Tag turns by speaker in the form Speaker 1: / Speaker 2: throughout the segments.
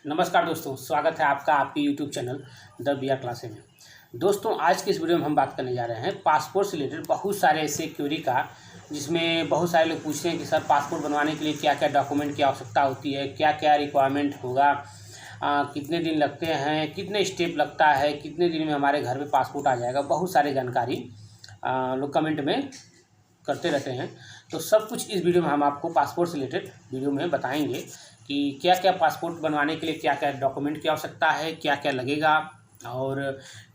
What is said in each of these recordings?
Speaker 1: नमस्कार दोस्तों, स्वागत है आपका आपके यूट्यूब चैनल द बिया क्लासे में। दोस्तों, आज की इस वीडियो में हम बात करने जा रहे हैं पासपोर्ट से रिलेटेड बहुत सारे ऐसे क्वेरी का, जिसमें बहुत सारे लोग पूछते हैं कि सर पासपोर्ट बनवाने के लिए क्या क्या डॉक्यूमेंट की आवश्यकता होती है, क्या क्या रिक्वायरमेंट होगा, कितने दिन लगते हैं, कितने स्टेप लगता है, कितने दिन में हमारे घर में पासपोर्ट आ जाएगा। बहुत सारी जानकारी लोग कमेंट में करते रहते हैं। तो सब कुछ इस वीडियो में हम आपको पासपोर्ट से रिलेटेड वीडियो में बताएंगे कि क्या क्या पासपोर्ट बनवाने के लिए क्या क्या डॉक्यूमेंट की आवश्यकता है, क्या क्या लगेगा और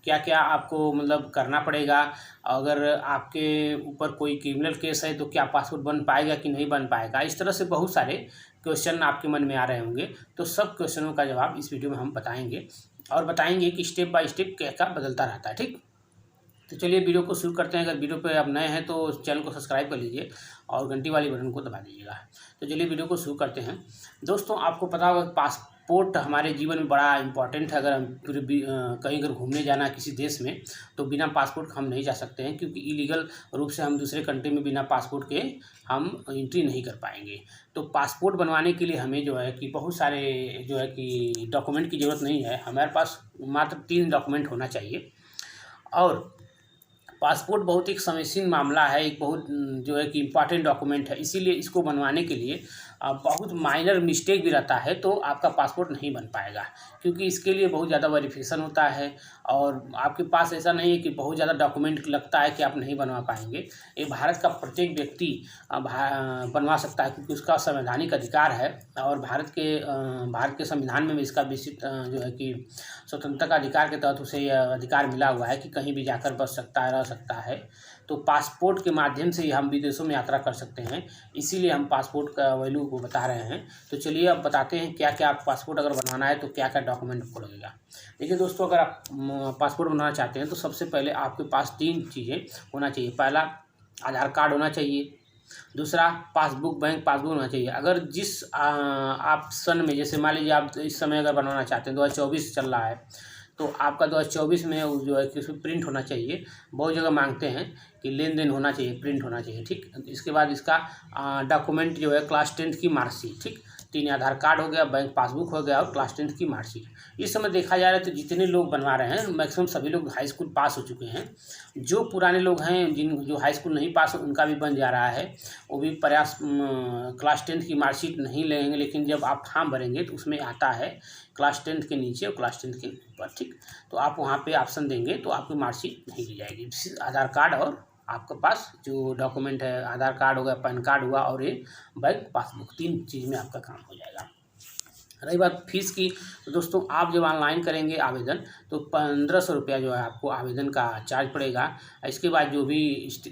Speaker 1: क्या क्या आपको मतलब करना पड़ेगा। अगर आपके ऊपर कोई क्रिमिनल केस है तो क्या पासपोर्ट बन पाएगा कि नहीं बन पाएगा। इस तरह से बहुत सारे क्वेश्चन आपके मन में आ रहे होंगे। तो सब क्वेश्चनों का जवाब इस वीडियो में हम बताएंगे और बताएंगे कि स्टेप बाय स्टेप क्या क्या बदलता रहता है। ठीक, तो चलिए वीडियो को शुरू करते हैं। अगर वीडियो पे आप नए हैं तो चैनल को सब्सक्राइब कर लीजिए और घंटी वाली बटन को दबा दीजिएगा। तो चलिए वीडियो को शुरू करते हैं। दोस्तों, आपको पता होगा पासपोर्ट हमारे जीवन में बड़ा इंपॉर्टेंट है। अगर हम कहीं अगर घूमने जाना है किसी देश में तो बिना पासपोर्ट हम नहीं जा सकते हैं, क्योंकि इलीगल रूप से हम दूसरे कंट्री में बिना पासपोर्ट के हम एंट्री नहीं कर पाएंगे। तो पासपोर्ट बनवाने के लिए हमें जो है कि बहुत सारे जो है कि डॉक्यूमेंट की ज़रूरत नहीं है। हमारे पास मात्र 3 डॉक्यूमेंट होना चाहिए। और पासपोर्ट बहुत एक संवेदनशील मामला है, एक बहुत जो है कि इम्पॉर्टेंट डॉक्यूमेंट है। इसीलिए इसको बनवाने के लिए बहुत माइनर मिस्टेक भी रहता है तो आपका पासपोर्ट नहीं बन पाएगा, क्योंकि इसके लिए बहुत ज़्यादा वेरिफिकेशन होता है। और आपके पास ऐसा नहीं है कि बहुत ज़्यादा डॉक्यूमेंट लगता है कि आप नहीं बनवा पाएंगे। ये भारत का प्रत्येक व्यक्ति बनवा सकता है, क्योंकि उसका संवैधानिक अधिकार है। और भारत के संविधान में इसका विशिष्ट जो है कि स्वतंत्रता का अधिकार के तहत उसे यह अधिकार मिला हुआ है कि कहीं भी जाकर बस सकता है, रह सकता है। तो पासपोर्ट के माध्यम से ही हम विदेशों में यात्रा कर सकते हैं। इसीलिए हम पासपोर्ट का वैल्यू को बता रहे हैं। तो चलिए अब बताते हैं क्या क्या पासपोर्ट अगर बनवाना है तो क्या क्या डॉक्यूमेंट आपको लगेगा। देखिए दोस्तों, अगर आप पासपोर्ट बनवाना चाहते हैं तो सबसे पहले आपके पास 3 चीज़ें होना चाहिए। पहला, आधार कार्ड होना चाहिए। दूसरा, पासबुक, बैंक पासबुक होना चाहिए। अगर जिस आप सन में, जैसे मान लीजिए आप इस समय अगर बनवाना चाहते हैं, 2024 चल रहा है, तो आपका 2024 में जो है कि उसमें प्रिंट होना चाहिए। बहुत जगह मांगते हैं कि लेन देन होना चाहिए, प्रिंट होना चाहिए। ठीक, इसके बाद इसका डॉक्यूमेंट जो है क्लास 10 की मार्कशीट। ठीक, 3 आधार कार्ड हो गया, बैंक पासबुक हो गया और क्लास 10 की मार्कशीट। इस समय देखा जा रहा है तो जितने लोग बनवा रहे हैं मैक्सिमम सभी लोग हाई स्कूल पास हो चुके हैं। जो पुराने लोग हैं जो हाई स्कूल नहीं पास हो, उनका भी बन जा रहा है। वो भी प्रयास क्लास 10 की मार्कशीट नहीं लेंगे, लेकिन जब आप फॉर्म भरेंगे तो उसमें आता है क्लास 10 के नीचे और क्लास 10 के ऊपर। ठीक, तो आप वहाँ पे ऑप्शन देंगे तो आपकी मार्कशीट नहीं ली जाएगी। आधार कार्ड और आपके पास जो डॉक्यूमेंट है, आधार कार्ड हो गया, पैन कार्ड हुआ और ये बैंक पासबुक, 3 चीज़ में आपका काम हो जाएगा। रही बात फीस की, तो दोस्तों आप जब ऑनलाइन करेंगे आवेदन तो 1500 रुपया जो है आपको आवेदन का चार्ज पड़ेगा। इसके बाद जो भी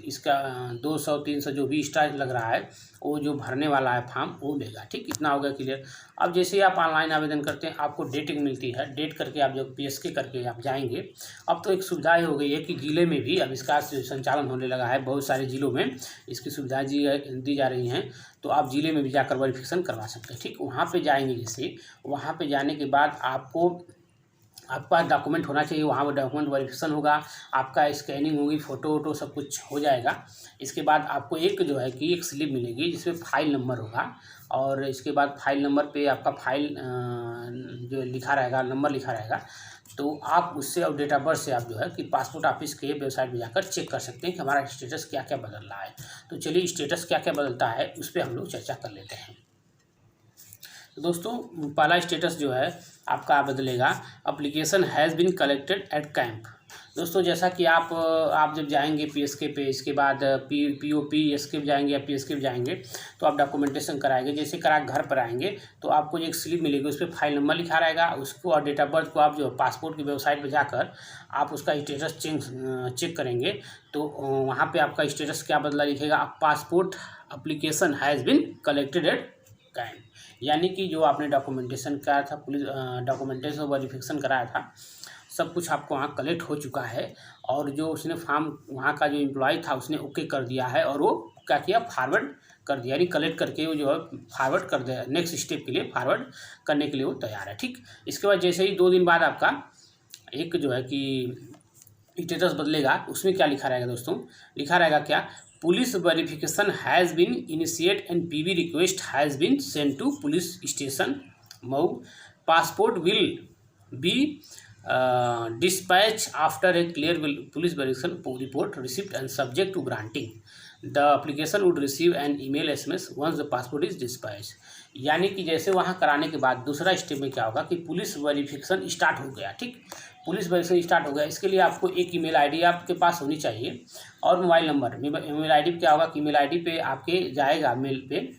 Speaker 1: इसका 200-300 जो भी एक्स्ट्रा लग रहा है वो जो भरने वाला है फॉर्म वो लेगा। ठीक, इतना हो गया क्लियर। अब जैसे ही आप ऑनलाइन आवेदन करते हैं आपको डेट मिलती है। डेट करके आप जब PSK करके आप जाएंगे, अब तो एक सुविधा हो गई है कि ज़िले में भी अब इसका संचालन होने लगा है। बहुत सारे ज़िलों में इसकी सुविधा दी जा रही हैं। तो आप ज़िले में भी जाकर वेरिफिकेशन करवा सकते हैं। ठीक, वहाँ पे जाएंगे, जैसे वहाँ पे जाने के बाद आपका डॉक्यूमेंट होना चाहिए। वहाँ पर डॉक्यूमेंट वेरिफिकेशन होगा, आपका स्कैनिंग होगी, फ़ोटो वोटो सब कुछ हो जाएगा। इसके बाद आपको एक जो है कि एक स्लिप मिलेगी जिसमें फाइल नंबर होगा। और इसके बाद फाइल नंबर पे आपका फाइल जो लिखा रहेगा, नंबर लिखा रहेगा। तो आप उससे और डेट ऑफ बर्थ से आप जो है कि पासपोर्ट ऑफिस के वेबसाइट पर जाकर चेक कर सकते हैं कि हमारा स्टेटस क्या क्या बदल रहा है। तो चलिए स्टेटस क्या क्या बदलता है उस पर हम लोग चर्चा कर लेते हैं। तो दोस्तों, पहला स्टेटस जो है आपका बदलेगा, application has been collected at camp. दोस्तों, जैसा कि आप जब जाएंगे PSK पे, इसके बाद PSK जाएंगे या PSK जाएंगे तो आप डॉक्यूमेंटेशन कराएंगे। जैसे करा घर पर आएंगे तो आपको एक स्लिप मिलेगी, उस पर फाइल नंबर लिखा रहेगा, उसको और डेट ऑफ बर्थ को आप जो पासपोर्ट की वेबसाइट पर जाकर आप उसका स्टेटस चेक करेंगे। तो वहाँ पर आपका स्टेटस क्या बदला लिखेगा, passport application has been collected at camp. यानी कि जो आपने डॉक्यूमेंटेशन कराया था, पुलिस डॉक्यूमेंटेशन वेरिफिकेशन कराया था, सब कुछ आपको वहाँ कलेक्ट हो चुका है। और जो उसने फॉर्म वहाँ का जो एम्प्लॉय था उसने ओके कर दिया है और वो क्या किया, फॉरवर्ड कर दिया। यानी कलेक्ट करके वो जो है फॉरवर्ड कर दिया, नेक्स्ट स्टेप के लिए फॉरवर्ड करने के लिए वो तैयार है। ठीक, इसके बाद जैसे ही 2 दिन बाद आपका एक जो है कि स्टेटस बदलेगा, उसमें क्या लिखा रहेगा दोस्तों, लिखा रहेगा क्या, police verification has been initiate and PV request has been send to police station Mau passport will be dispatched after a clear police verification report received and subject to granting. The application would receive an email SMS once the passport is dispatched. यानी कि जैसे वहाँ कराने के बाद दूसरा step में क्या होगा कि पुलिस वेरिफिकेशन स्टार्ट हो गया, ठीक, पुलिस वेरिफिकेशन स्टार्ट हो गया। इसके लिए आपको एक ईमेल आईडी आपके पास होनी चाहिए और मोबाइल नंबर। ईमेल आईडी पे क्या होगा कि ईमेल आईडी पे आपके जाएगा मेल पे,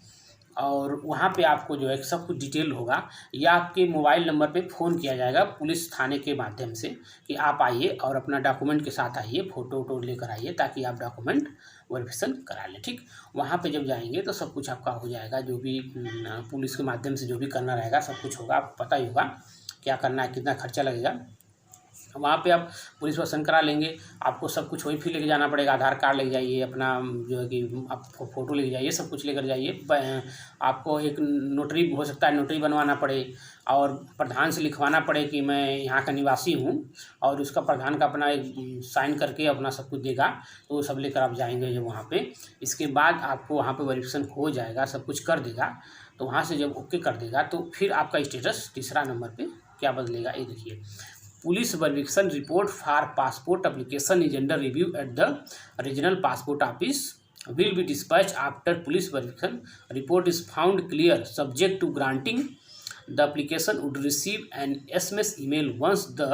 Speaker 1: और वहाँ पे आपको जो है सब कुछ डिटेल होगा, या आपके मोबाइल नंबर पे फ़ोन किया जाएगा पुलिस थाने के माध्यम से कि आप आइए और अपना डॉक्यूमेंट के साथ आइए, फ़ोटो वोटो लेकर आइए ताकि आप डॉक्यूमेंट वेरिफिकेशन करा लें, ठीक। वहाँ पे जब जाएंगे तो सब कुछ आपका हो जाएगा, जो भी पुलिस के माध्यम से जो भी करना रहेगा सब कुछ होगा। आपको पता ही होगा क्या करना है, कितना खर्चा लगेगा। वहाँ पे आप पुलिस वर्सन करा लेंगे। आपको सब कुछ वही फिर लेके जाना पड़ेगा, आधार कार्ड लेके जाइए, अपना जो है कि आप फ़ोटो लेके जाइए, सब कुछ लेकर जाइए। आपको एक नोटरी हो सकता है नोटरी बनवाना पड़े, और प्रधान से लिखवाना पड़े कि मैं यहाँ का निवासी हूँ, और उसका प्रधान का अपना एक साइन करके अपना सब कुछ देगा। तो वो सब लेकर आप जाएंगे जब वहाँ पे, इसके बाद आपको वहाँ पे वेरिफिकेशन हो जाएगा, सब कुछ कर देगा। तो वहाँ से जब ओके कर देगा तो फिर आपका स्टेटस तीसरा नंबर पे क्या बदलेगा, ये देखिए। Police verification report for passport application is under review at the regional passport office will be dispatched after police verification report is found clear subject to granting. The application would receive an SMS email once the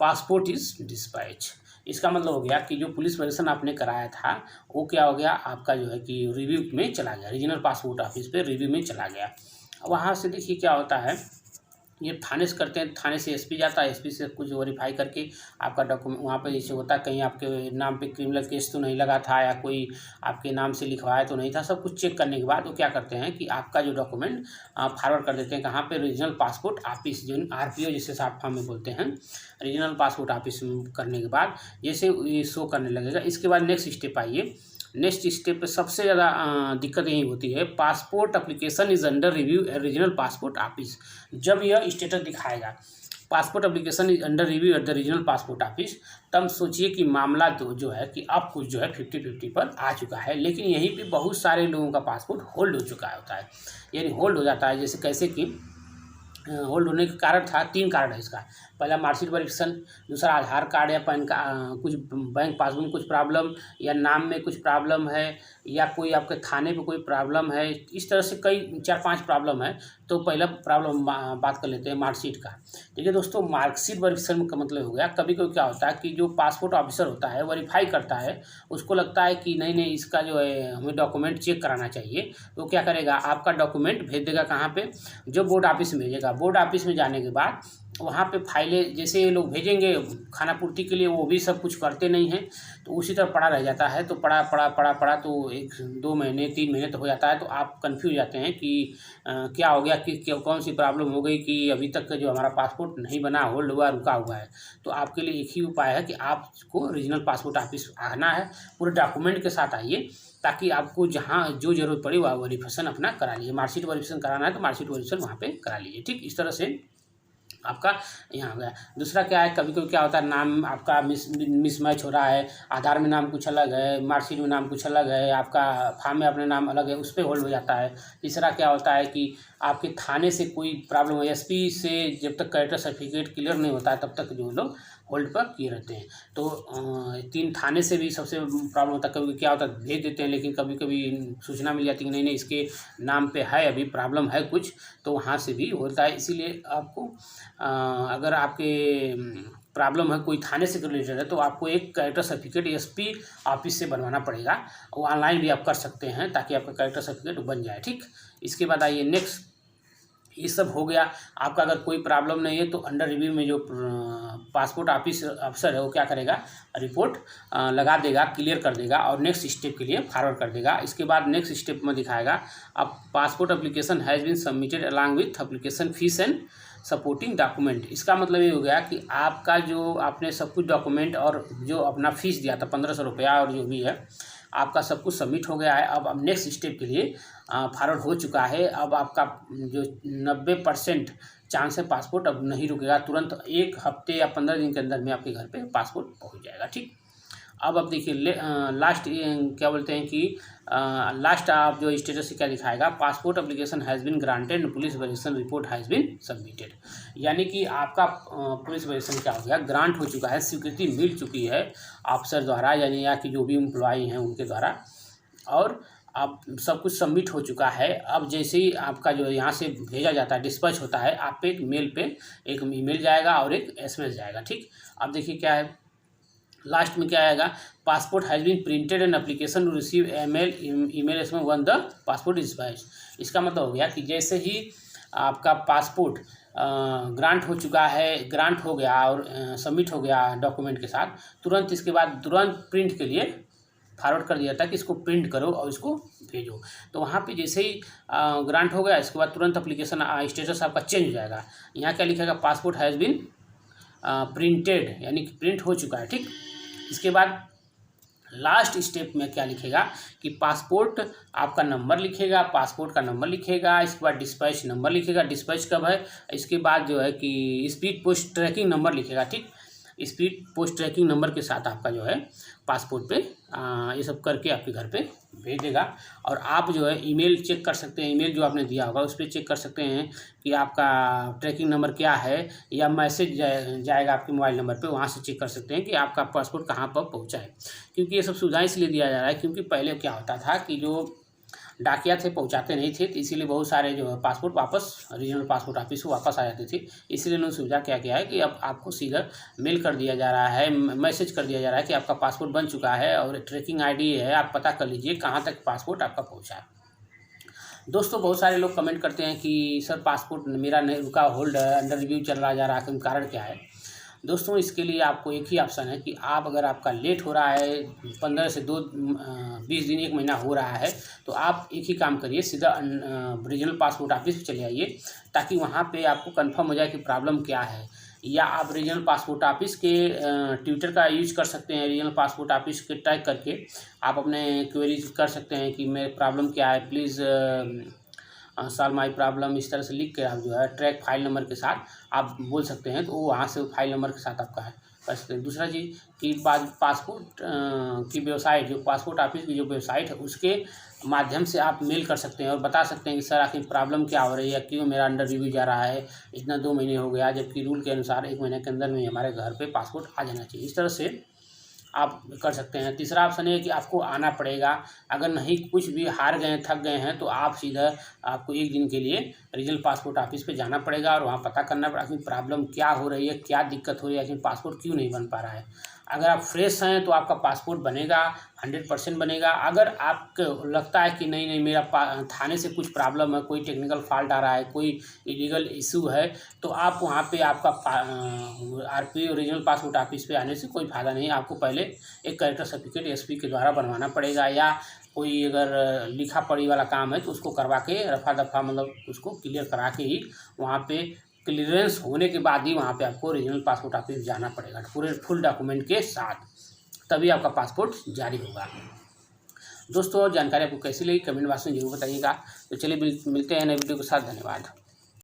Speaker 1: passport is dispatched. इसका मतलब हो गया कि जो police verification आपने कराया था वो क्या हो गया, आपका जो है कि रिव्यू में चला गया, रीजनल पासपोर्ट ऑफिस पे रिव्यू में चला गया। वहाँ से देखिए क्या होता है, ये थाने से करते हैं, थाने से एसपी जाता है, एसपी से कुछ वेरीफाई करके आपका डॉक्यूमेंट वहाँ पे जैसे होता है कहीं आपके नाम पे क्रिमिनल केस तो नहीं लगा था, या कोई आपके नाम से लिखवाया तो नहीं था, सब कुछ चेक करने के बाद वो क्या करते हैं कि आपका जो डॉक्यूमेंट फॉरवर्ड कर देते हैं कहाँ पे, रीजनल पासपोर्ट ऑफिस, जो RPO जिसे शॉर्ट फॉर्म में बोलते हैं, रीजनल पासपोर्ट ऑफिस करने के बाद जैसे ये शो करने लगेगा। इसके बाद नेक्स्ट स्टेप आइए। नेक्स्ट स्टेप पे सबसे ज़्यादा दिक्कत यही होती है, passport application is under review eight regional passport office. जब यह स्टेटस दिखाएगा passport application is under review at the regional passport office, तब सोचिए कि मामला तो जो है कि अब कुछ जो है 50-50 पर आ चुका है। लेकिन यहीं पे बहुत सारे लोगों का पासपोर्ट होल्ड हो चुका होता है, यानी होल्ड हो जाता है। जैसे कैसे कि होल्ड होने का कारण था, 3 कारण है इसका। पहला मार्कशीट वेरिफिकेशन, दूसरा आधार कार्ड या पैन का कुछ बैंक पासबुक में कुछ प्रॉब्लम, या नाम में कुछ प्रॉब्लम है, या कोई आपके थाने पे कोई प्रॉब्लम है। इस तरह से कई 4-5 प्रॉब्लम है। तो पहला प्रॉब्लम बात कर लेते हैं मार्कशीट का। ठीक है दोस्तों, मार्कशीट वेरिफिकेशन का मतलब हो गया, कभी कभी क्या होता है कि जो पासपोर्ट ऑफिसर होता है वेरीफाई करता है, उसको लगता है कि नहीं नहीं इसका जो है हमें डॉक्यूमेंट चेक कराना चाहिए। तो क्या करेगा, आपका डॉक्यूमेंट भेज देगा कहाँ पे, जो बोर्ड ऑफिस में भेजेगा। बोर्ड ऑफिस में जाने के बाद वहाँ पे फाइलें जैसे ये लोग भेजेंगे खाना पूर्ति के लिए, वो भी सब कुछ करते नहीं हैं, तो उसी तरह पड़ा रह जाता है। तो पड़ा तो 1-2 महीने 3 महीने तो हो जाता है। तो आप कन्फ्यूज जाते हैं कि क्या हो गया, कि कौन सी प्रॉब्लम हो गई कि अभी तक जो हमारा पासपोर्ट नहीं बना, होल्ड हुआ, रुका हुआ है। तो आपके लिए एक ही उपाय है कि आपको रीजनल पासपोर्ट ऑफिस आना है, पूरे डॉक्यूमेंट के साथ आइए, ताकि आपको जहाँ जो जरूरत पड़े वह वेरिफिकेशन अपना करा लीजिए। मार्कशीट वेरिफिकेशन कराना है तो मार्कशीट वेरिफिकेशन वहाँ पे करा लीजिए। ठीक, इस तरह से आपका यहाँ हो गया। दूसरा क्या है, कभी कभी क्या होता है, नाम आपका मिसमैच हो रहा है, आधार में नाम कुछ अलग है, मार्कशीट में नाम कुछ अलग है, आपका फॉर्म में अपने नाम अलग है, उस पर होल्ड हो जाता है। तीसरा क्या होता है कि आपके थाने से कोई प्रॉब्लम है, एसपी से जब तक कैरेक्टर सर्टिफिकेट क्लियर नहीं होता है तब तक जो लोग होल्ड पर किए रहते हैं। तो 3 थाने से भी सबसे प्रॉब्लम होता है। कभी क्या होता है, भेज देते हैं, लेकिन कभी कभी सूचना मिल जाती है कि नहीं नहीं इसके नाम पे है, अभी प्रॉब्लम है कुछ, तो वहाँ से भी होता है। इसीलिए आपको अगर आपके प्रॉब्लम है कोई थाने से रिलेटेड है, तो आपको एक कैरेक्टर सर्टिफिकेट एसपी ऑफिस से बनवाना पड़ेगा। वो ऑनलाइन भी आप कर सकते हैं ताकि आपका कैरेक्टर सर्टिफिकेट बन जाए। ठीक, इसके बाद आइए नेक्स्ट, ये सब हो गया। आपका अगर कोई प्रॉब्लम नहीं है तो अंडर रिव्यू में जो पासपोर्ट ऑफिस अफसर है वो क्या करेगा, रिपोर्ट लगा देगा, क्लियर कर देगा और नेक्स्ट स्टेप के लिए फॉरवर्ड कर देगा। इसके बाद नेक्स्ट स्टेप में दिखाएगा, अब passport application has been submitted along with application fees and supporting document. इसका मतलब ये हो गया कि आपका जो आपने सब कुछ डॉक्यूमेंट और जो अपना फ़ीस दिया था 1500 रुपया और जो भी है, आपका सब कुछ सबमिट हो गया है। अब नेक्स्ट स्टेप के लिए फॉरवर्ड हो चुका है। अब आपका जो 90% चांस है पासपोर्ट अब नहीं रुकेगा, तुरंत 1 हफ्ते या 15 दिन के अंदर में आपके घर पे पासपोर्ट पहुंच जाएगा। ठीक, अब देखिए लास्ट क्या बोलते हैं कि लास्ट आप जो स्टेटस से क्या दिखाएगा, passport application has been granted, police verification report has been submitted. यानी कि आपका पुलिस वेरिफिकेशन क्या हो गया, ग्रांट हो चुका है, स्वीकृति मिल चुकी है ऑफिसर द्वारा, यानी या कि जो भी एम्प्लॉई हैं उनके द्वारा, और आप सब कुछ सबमिट हो चुका है। अब जैसे ही आपका जो यहाँ से भेजा जाता है, डिस्पैच होता है, आप पे एक मेल पे एक ईमेल जाएगा और एक एसएमएस जाएगा। ठीक, अब देखिए क्या है, लास्ट में क्या आएगा, passport has been printed and application to receive email SMS one the passport dispatch. इसका मतलब हो गया कि जैसे ही आपका पासपोर्ट ग्रांट हो चुका है, ग्रांट हो गया और सबमिट हो गया डॉक्यूमेंट के साथ, तुरंत इसके बाद तुरंत प्रिंट के लिए फॉरवर्ड कर दिया था कि इसको प्रिंट करो और इसको भेजो। तो वहाँ पे जैसे ही ग्रांट हो गया, इसके बाद तुरंत एप्लीकेशन स्टेटस आपका चेंज हो जाएगा। यहाँ क्या लिखेगा, पासपोर्ट हैज़ बीन प्रिंटेड, यानी कि प्रिंट हो चुका है। ठीक, इसके बाद लास्ट स्टेप में क्या लिखेगा कि पासपोर्ट आपका नंबर लिखेगा, पासपोर्ट का नंबर लिखेगा, इसके बाद डिस्पैच नंबर लिखेगा, डिस्पैच कब है, इसके बाद जो है कि स्पीड पोस्ट ट्रैकिंग नंबर लिखेगा। ठीक, स्पीड पोस्ट ट्रैकिंग नंबर के साथ आपका जो है पासपोर्ट पे ये सब करके आपके घर पे भेज देगा। और आप जो है ईमेल चेक कर सकते हैं, ईमेल जो आपने दिया होगा उस पर चेक कर सकते हैं कि आपका ट्रैकिंग नंबर क्या है, या मैसेज जाएगा आपके मोबाइल नंबर पे, वहाँ से चेक कर सकते हैं कि आपका पासपोर्ट कहाँ पर पहुँचा है। क्योंकि ये सब सुविधा इसलिए दिया जा रहा है क्योंकि पहले क्या होता था कि जो डाकिया थे पहुंचाते नहीं थे, तो इसीलिए बहुत सारे जो है पासपोर्ट वापस रीजनल पासपोर्ट ऑफिस को वापस आ जाते थे। इसलिए उन्होंने सुविधा क्या किया है कि अब आपको सीधा मेल कर दिया जा रहा है, मैसेज कर दिया जा रहा है कि आपका पासपोर्ट बन चुका है और ट्रैकिंग आईडी है, आप पता कर लीजिए कहाँ तक पासपोर्ट आपका पहुँचा है। दोस्तों बहुत सारे लोग कमेंट करते हैं कि सर पासपोर्ट मेरा नहीं रुका, होल्ड है, अंडर रिव्यू चल रहा जा रहा है, कारण क्या है। दोस्तों इसके लिए आपको एक ही ऑप्शन है कि आप अगर आपका लेट हो रहा है 15 से 20 दिन 1 महीना हो रहा है, तो आप एक ही काम करिए, सीधा रीजनल पासपोर्ट ऑफिस पे चले आइए, ताकि वहाँ पे आपको कंफर्म हो जाए कि प्रॉब्लम क्या है। या आप रीजनल पासपोर्ट ऑफिस के ट्विटर का यूज कर सकते हैं, रीजनल पासपोर्ट ऑफिस के टैग करके आप अपने क्वेरीज कर सकते हैं कि मेरे प्रॉब्लम क्या है, प्लीज़ सॉल्व माई प्रॉब्लम, इस तरह से लिख के आप जो है ट्रैक फाइल नंबर के साथ आप बोल सकते हैं, तो वो वहाँ से फाइल नंबर के साथ आपका है कर सकते हैं। दूसरा चीज़ कि पासपोर्ट की वेबसाइट, जो पासपोर्ट ऑफिस की जो वेबसाइट है उसके माध्यम से आप मेल कर सकते हैं और बता सकते हैं कि सर आखिर प्रॉब्लम क्या हो रही है, क्यों मेरा अंडर रिव्यू जा रहा है, इतना 2 महीने हो गया, जबकि रूल के अनुसार 1 महीने के अंदर में हमारे घर पे पासपोर्ट आ जाना चाहिए। इस तरह से आप कर सकते हैं। तीसरा ऑप्शन है कि आपको आना पड़ेगा, अगर नहीं कुछ भी हार गए थक गए हैं तो आप सीधा आपको 1 दिन के लिए रीजनल पासपोर्ट ऑफिस पे जाना पड़ेगा और वहाँ पता करना पड़ेगा कि प्रॉब्लम क्या हो रही है, क्या दिक्कत हो रही है, कि पासपोर्ट क्यों नहीं बन पा रहा है। अगर आप फ्रेश हैं तो आपका पासपोर्ट बनेगा, 100% बनेगा। अगर आपको लगता है कि नहीं नहीं मेरा थाने से कुछ प्रॉब्लम है, कोई टेक्निकल फॉल्ट आ रहा है, कोई इलीगल इशू है, तो आप वहाँ पे आपका आरपी रीजनल पासपोर्ट ऑफिस पे आने से कोई फ़ायदा नहीं। आपको पहले एक कैरेक्टर सर्टिफिकेट एसपी के द्वारा बनवाना पड़ेगा, या कोई अगर लिखा पढ़ी वाला काम है तो उसको करवा के रफा दफा मतलब उसको क्लियर करा के ही वहाँ पे क्लियरेंस होने के बाद ही वहाँ पे आपको रीजनल पासपोर्ट ऑफिस जाना पड़ेगा पूरे फुल डॉक्यूमेंट के साथ, तभी आपका पासपोर्ट जारी होगा। दोस्तों जानकारी आपको कैसी लगी कमेंट बॉक्स में जरूर बताइएगा। तो चलिए मिलते हैं नए वीडियो के साथ, धन्यवाद।